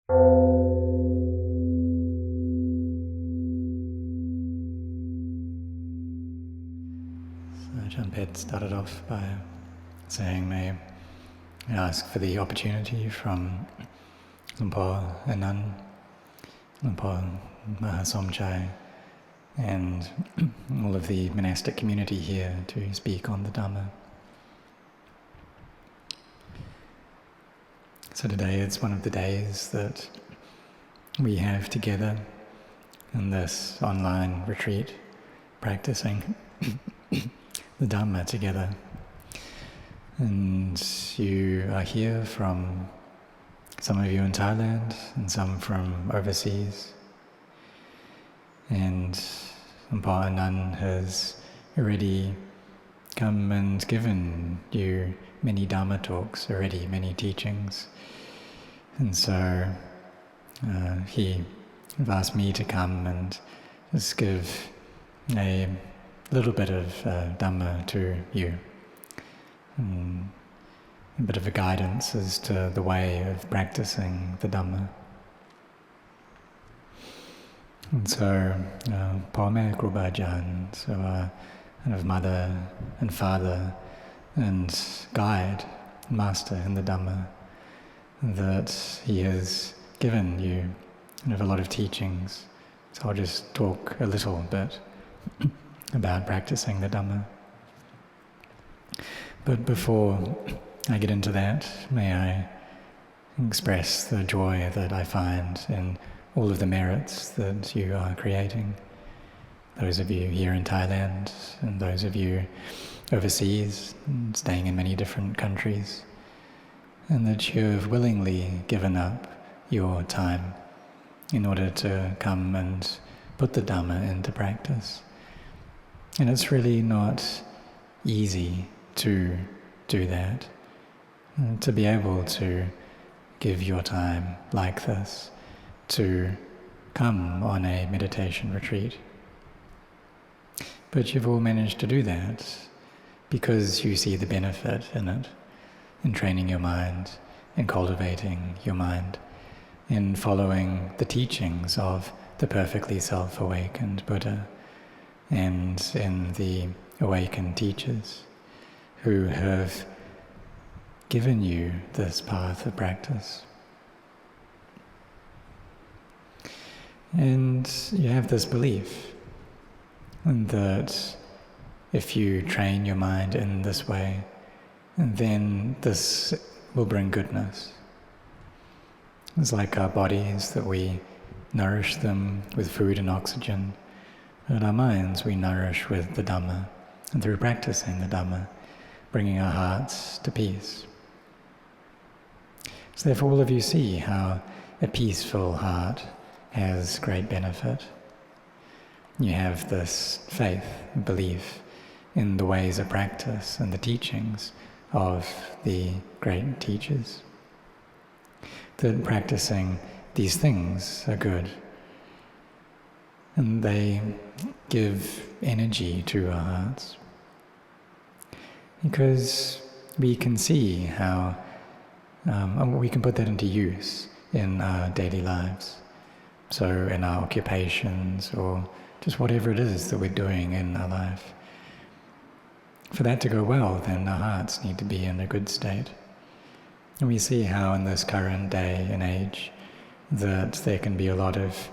Ajahn Petch started off by saying, may I ask for the opportunity from Anan, Mahasomchai, and all of the monastic community here to speak on the Dhamma. So today it's one of the days that we have together in this online retreat, practicing the Dhamma together. And you are here from, some of you in Thailand and some from overseas. And Anan has already come and given you many Dhamma talks already, many teachings. And so he asked me to come and just give a little bit of Dhamma to you. And a bit of a guidance as to the way of practicing the Dhamma. And so, Pome Kruba Ajahn, so kind of mother and father and guide, master in the Dhamma, that he has given you kind of a lot of teachings. So I'll just talk a little bit about practicing the Dhamma. But before I get into that, may I express the joy that I find in all of the merits that you are creating. Those of you here in Thailand and those of you overseas, and staying in many different countries, and that you have willingly given up your time in order to come and put the Dhamma into practice. And it's really not easy to do that, to be able to give your time like this, to come on a meditation retreat. But you've all managed to do that because you see the benefit in it, in training your mind, in cultivating your mind, in following the teachings of the perfectly self-awakened Buddha and in the awakened teachers who have given you this path of practice. And you have this belief that if you train your mind in this way, then this will bring goodness. It's like our bodies, that we nourish them with food and oxygen, and our minds we nourish with the Dhamma, and through practicing the Dhamma, bringing our hearts to peace. So therefore all of you see how a peaceful heart has great benefit. You have this faith and belief in the ways of practice and the teachings of the great teachers, that practicing these things are good, and they give energy to our hearts. Because we can see how we can put that into use in our daily lives. So in our occupations or just whatever it is that we're doing in our life. For that to go well, then our hearts need to be in a good state. And we see how in this current day and age that there can be a lot of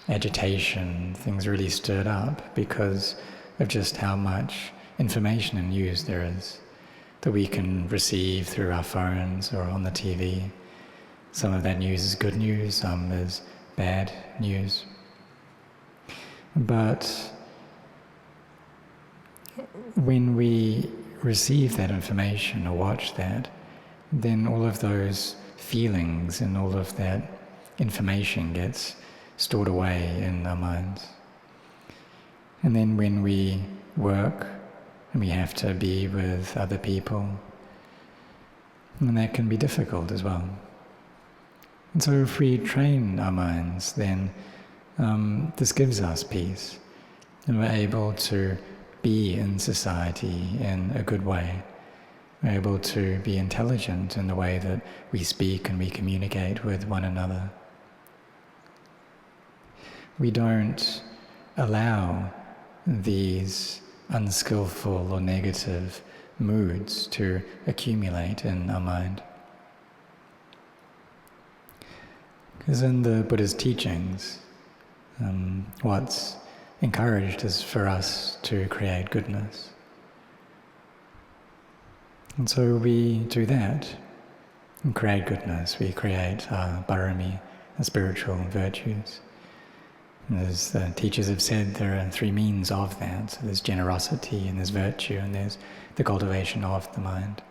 agitation, things really stirred up because of just how much information and news there is that we can receive through our phones or on the TV. Some of that news is good news, some is bad news. But when we receive that information or watch that, then all of those feelings and all of that information gets stored away in our minds. And then when we work and we have to be with other people, and that can be difficult as well. And so if we train our minds, then this gives us peace, and we're able to be in society in a good way. We're able to be intelligent in the way that we speak and we communicate with one another. we don't allow these unskillful or negative moods to accumulate in our mind. Because in the Buddha's teachings, what's encouraged is for us to create goodness. And so we do that and create goodness. We create our parami, our spiritual virtues. And as the teachers have said, there are three means of that. So there's generosity, and there's virtue, and there's the cultivation of the mind.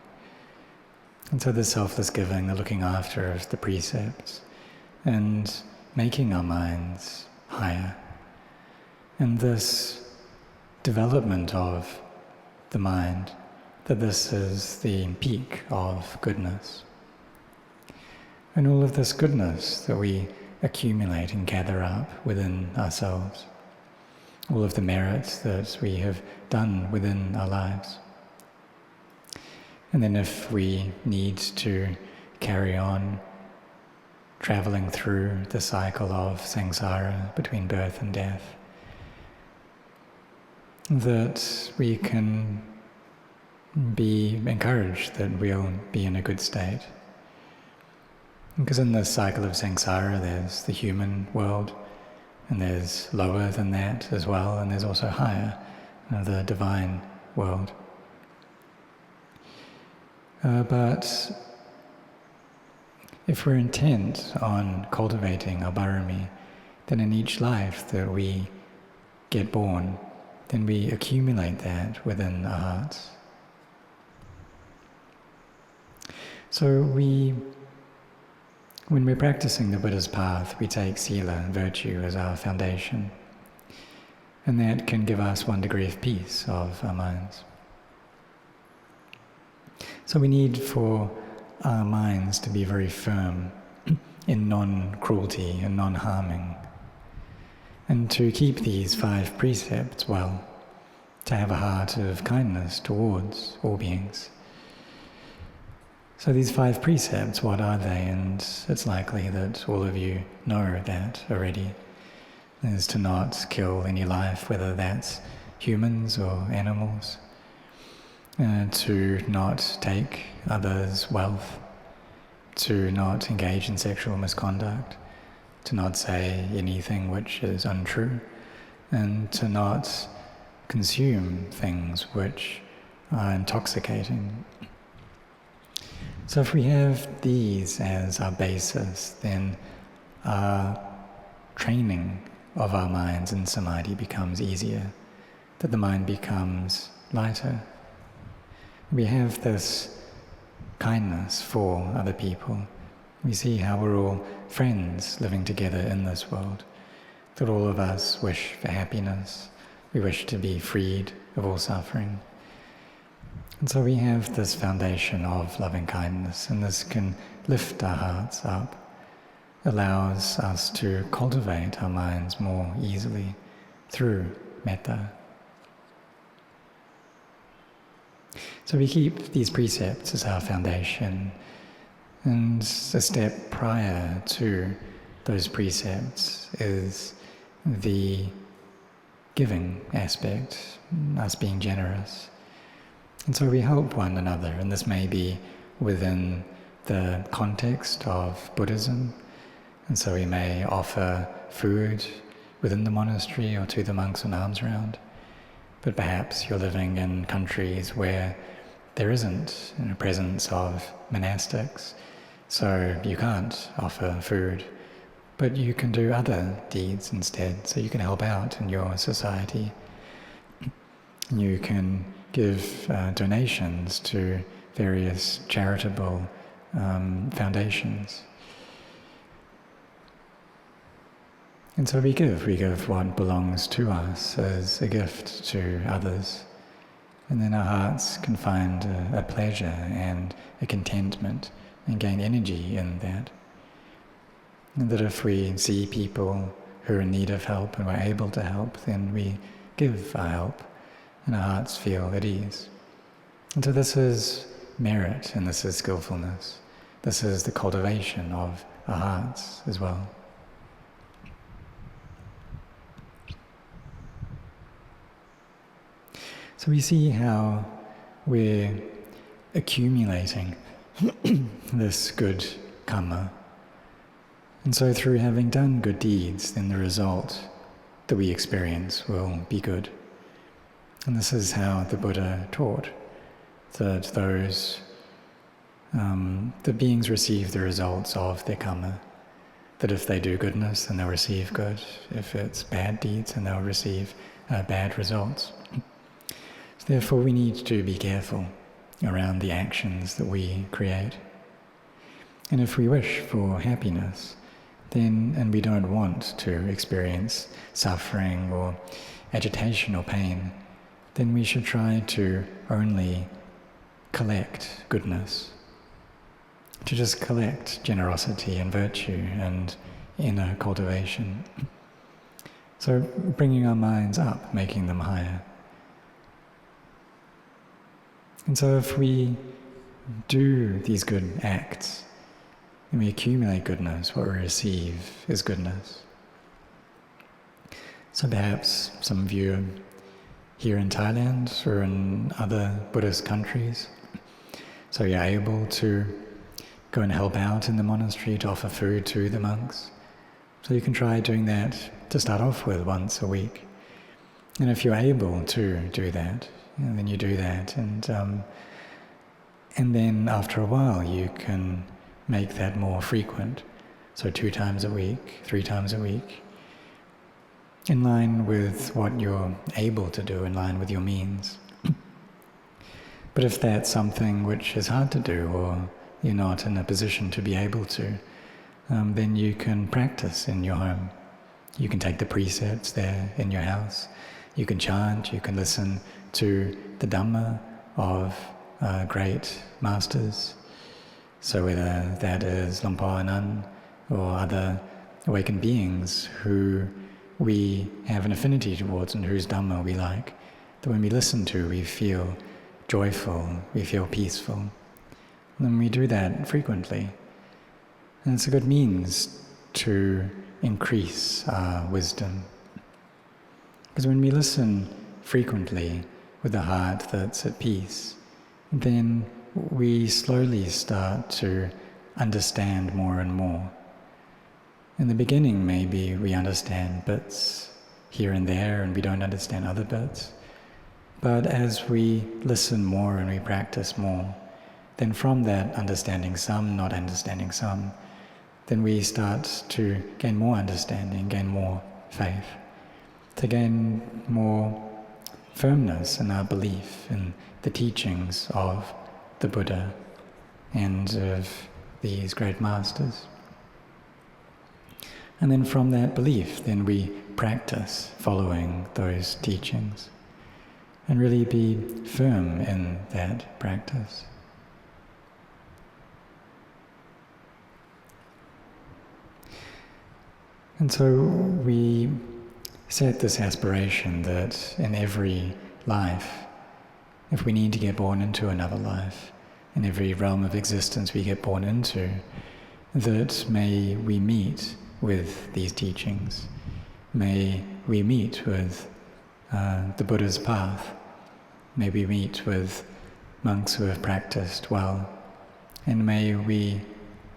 And so there's selfless giving, the looking after of the precepts, and making our minds higher. And this development of the mind, that this is the peak of goodness. And all of this goodness that we accumulate and gather up within ourselves, all of the merits that we have done within our lives. And then if we need to carry on travelling through the cycle of samsara between birth and death, that we can be encouraged that we'll be in a good state. Because in this cycle of samsara there's the human world, and there's lower than that as well, and there's also higher, the divine world. But if we're intent on cultivating our parami, then in each life that we get born, then we accumulate that within our hearts. So when we're practicing the Buddha's path, we take sila, virtue, as our foundation. And that can give us one degree of peace of our minds. So we need for our minds to be very firm in non-cruelty and non-harming. And to keep these 5 precepts well, to have a heart of kindness towards all beings. So these 5 precepts, what are they? And it's likely that all of you know that already. Is to not kill any life, whether that's humans or animals. To not take others' wealth. To not engage in sexual misconduct. To not say anything which is untrue. And to not consume things which are intoxicating. So if we have these as our basis, then our training of our minds in samadhi becomes easier, that the mind becomes lighter. We have this kindness for other people. We see how we're all friends living together in this world, that all of us wish for happiness, we wish to be freed of all suffering. And so we have this foundation of loving kindness, and this can lift our hearts up, allows us to cultivate our minds more easily through metta. So we keep these precepts as our foundation, and a step prior to those precepts is the giving aspect, us being generous. And so we help one another, and this may be within the context of Buddhism, and so we may offer food within the monastery or to the monks on alms round. But perhaps you're living in countries where there isn't a presence of monastics, so you can't offer food, but you can do other deeds instead, so you can help out in your society. You can give donations to various charitable foundations. And so we give what belongs to us as a gift to others. And then our hearts can find a pleasure and a contentment and gain energy in that. And that if we see people who are in need of help and we're able to help, then we give our help and our hearts feel at ease. And so this is merit, and this is skillfulness. This is the cultivation of our hearts as well. So we see how we're accumulating this good karma. And so through having done good deeds, then the result that we experience will be good. And this is how the Buddha taught, that the beings receive the results of their karma. That if they do goodness, then they'll receive good. If it's bad deeds, then they'll receive bad results. So therefore we need to be careful around the actions that we create. And if we wish for happiness, then, and we don't want to experience suffering or agitation or pain, then we should try to only collect goodness, to just collect generosity and virtue and inner cultivation. So bringing our minds up, making them higher. And so if we do these good acts, and we accumulate goodness, what we receive is goodness. So perhaps some of you are here in Thailand or in other Buddhist countries, so you're able to go and help out in the monastery to offer food to the monks. So you can try doing that to start off with once a week. And if you're able to do that, then you do that. And then after a while you can make that more frequent. So 2 times a week, 3 times a week, in line with what you're able to do, in line with your means. But if that's something which is hard to do, or you're not in a position to be able to, then you can practice in your home. You can take the precepts there in your house. You can chant, you can listen to the Dhamma of great masters. So whether that is Anan or other awakened beings who we have an affinity towards and whose Dhamma we like, that when we listen to, we feel joyful, we feel peaceful. And we do that frequently. And it's a good means to increase our wisdom. Because when we listen frequently with a heart that's at peace, then we slowly start to understand more and more. In the beginning, maybe we understand bits here and there and we don't understand other bits. But as we listen more and we practice more, then from that understanding some, not understanding some, then we start to gain more understanding, gain more faith, to gain more firmness in our belief in the teachings of the Buddha and of these great masters. And then from that belief, then we practice following those teachings and really be firm in that practice. And so we set this aspiration that in every life, if we need to get born into another life, in every realm of existence we get born into, that may we meet with these teachings, may we meet with the Buddha's path, may we meet with monks who have practiced well, and may we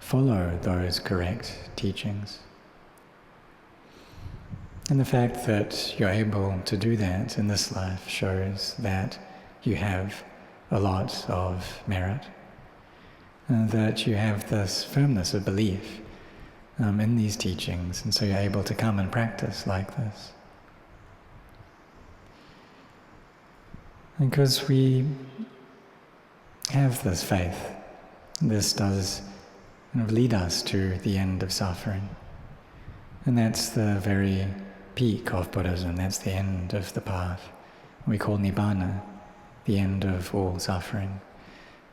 follow those correct teachings. And the fact that you're able to do that in this life shows that you have a lot of merit, and that you have this firmness of belief in these teachings, and so you're able to come and practice like this. Because we have this faith, this does lead us to the end of suffering. And that's the very peak of Buddhism, that's the end of the path. We call Nibbana, the end of all suffering,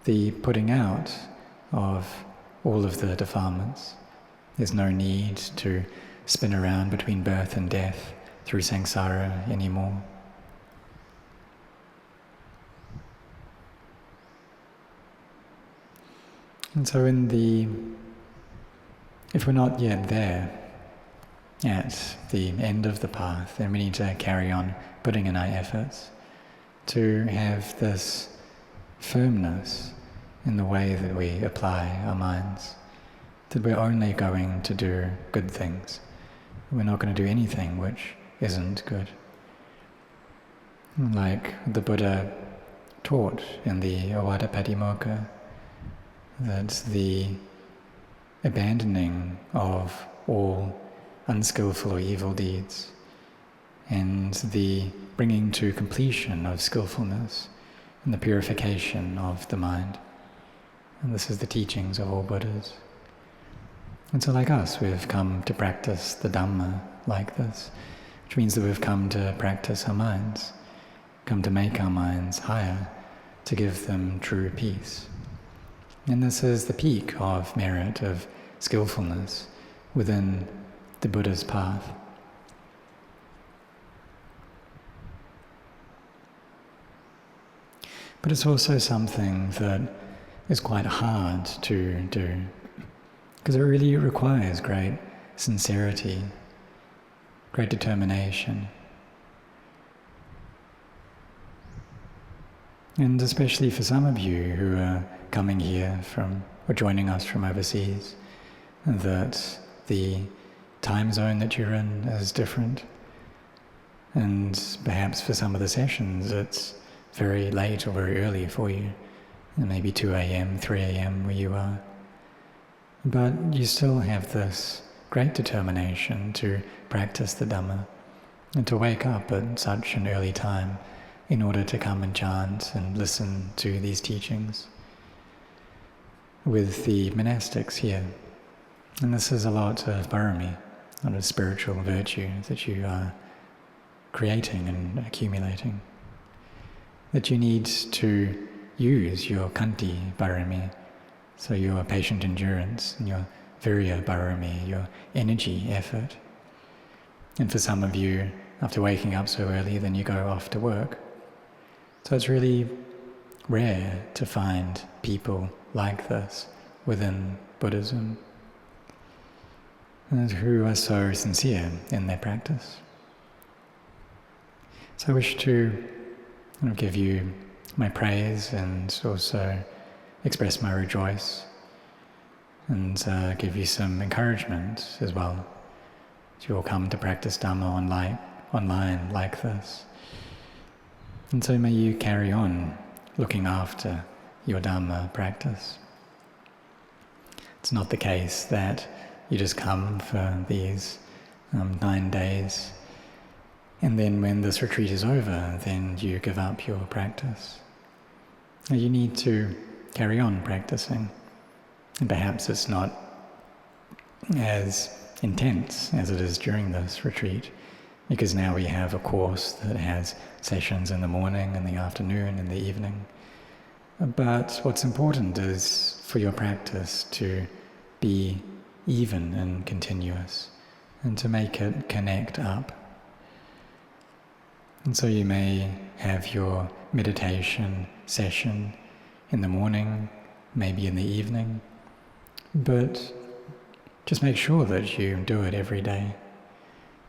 the putting out of all of the defilements. There's no need to spin around between birth and death through samsara anymore. And so if we're not yet there, at the end of the path, then we need to carry on putting in our efforts to have this firmness in the way that we apply our minds, that we're only going to do good things. We're not going to do anything which isn't good. Like the Buddha taught in the Awada Patimokkha, that the abandoning of all unskillful or evil deeds and the bringing to completion of skillfulness and the purification of the mind. And this is the teachings of all Buddhas. And so like us, we've come to practice the Dhamma like this, which means that we've come to practice our minds, come to make our minds higher, to give them true peace. And this is the peak of merit, of skillfulness within the Buddha's path. But it's also something that is quite hard to do, because it really requires great sincerity, great determination. And especially for some of you who are coming here from, or joining us from overseas, that the time zone that you're in is different. And perhaps for some of the sessions it's very late or very early for you, maybe 2 a.m., 3 a.m. where you are. But you still have this great determination to practice the Dhamma and to wake up at such an early time in order to come and chant and listen to these teachings with the monastics here. And this is a lot of parami, a lot of spiritual virtue that you are creating and accumulating, that you need to use your kanti parami, so your patient endurance and your virya parami, your energy, effort. And for some of you, after waking up so early, then you go off to work. So it's really rare to find people like this within Buddhism, and who are so sincere in their practice. So I wish to give you my praise and also express my rejoice and give you some encouragement as well. You will come to practice Dhamma online like this. And so may you carry on looking after your Dhamma practice. It's not the case that you just come for these 9 days and then when this retreat is over, then you give up your practice. You need to carry on practicing. And perhaps it's not as intense as it is during this retreat, because now we have a course that has sessions in the morning, in the afternoon, in the evening. But what's important is for your practice to be even and continuous, and to make it connect up. And so you may have your meditation session in the morning, maybe in the evening, but just make sure that you do it every day.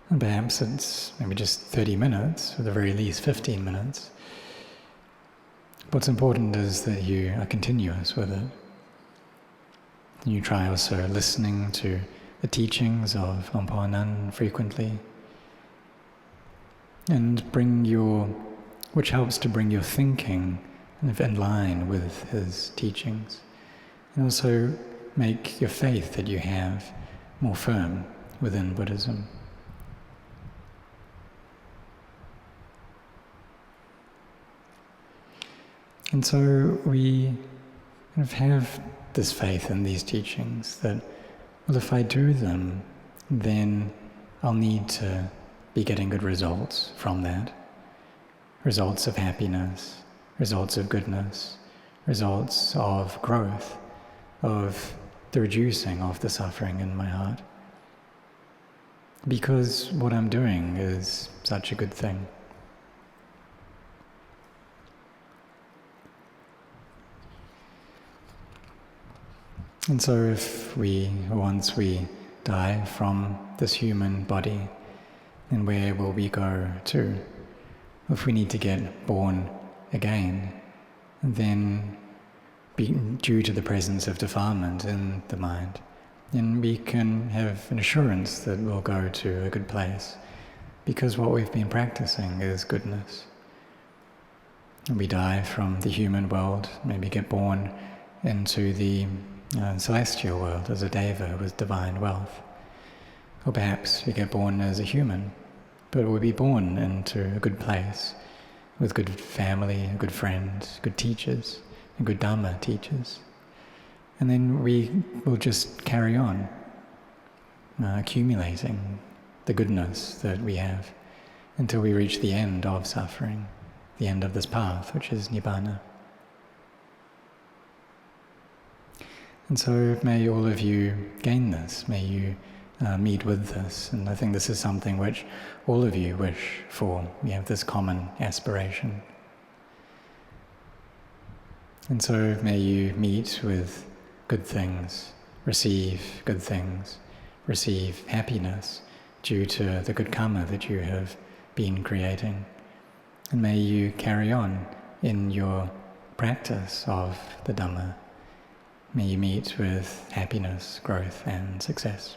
And perhaps it's maybe just 30 minutes, or at the very least 15 minutes. What's important is that you are continuous with it. You try also listening to the teachings of Anan frequently, and which helps to bring your thinking in line with his teachings, and also make your faith that you have more firm within Buddhism. And so we have this faith in these teachings that, well, if I do them, then I'll need to be getting good results from that. Results of happiness, results of goodness, results of growth, of the reducing of the suffering in my heart. Because what I'm doing is such a good thing. And so once we die from this human body, then where will we go to? If we need to get born again, then due to the presence of defilement in the mind, then we can have an assurance that we'll go to a good place, because what we've been practicing is goodness. We die from the human world, maybe get born into the celestial world as a deva with divine wealth. Or perhaps we get born as a human, but we'll be born into a good place with good family, good friends, good teachers, and good Dhamma teachers. And then we will just carry on accumulating the goodness that we have until we reach the end of suffering, the end of this path, which is Nibbana. And so may all of you gain this, may you meet with this, and I think this is something which all of you wish for. We have this common aspiration. And so may you meet with good things, receive good things, receive happiness due to the good karma that you have been creating. And may you carry on in your practice of the Dhamma. May you meet with happiness, growth and success.